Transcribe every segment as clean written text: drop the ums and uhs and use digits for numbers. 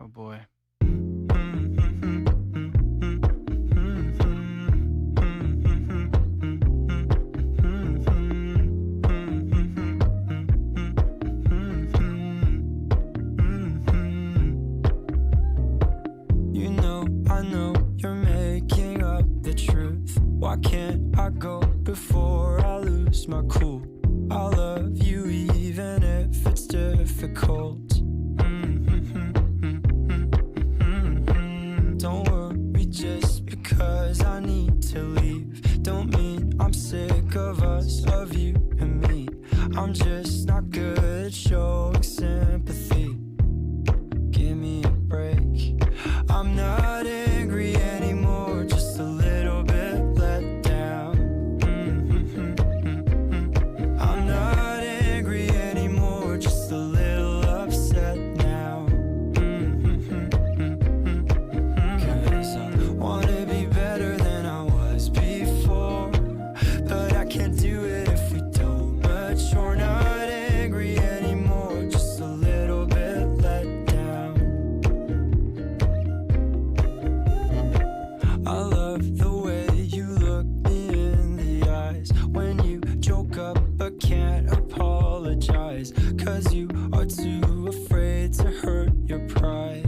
Oh boy. You know, I know you're making up the truth. Why can't I go before I lose my cool? I love you even if it's difficult. Don't worry just because I need to leave. Don't mean I'm sick of us, of you and me. I'm just not good at showing sympathy. Give me a break. I'm not angry anymore, just a little bit let down. I'm not angry anymore, just a little upset now. 'Cause I wanna be better than I was before, but I can't do it if we don't mature. Not angry anymore, just a little bit let down. I love the way you look me in the eyes when you joke up but can't apologize, 'cause you are too afraid to hurt your pride.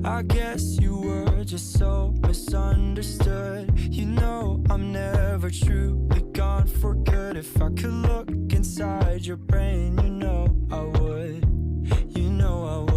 I guess you were just so misunderstood. You know I'm never truly gone for good. If I could look inside your brain, you know I would. You know I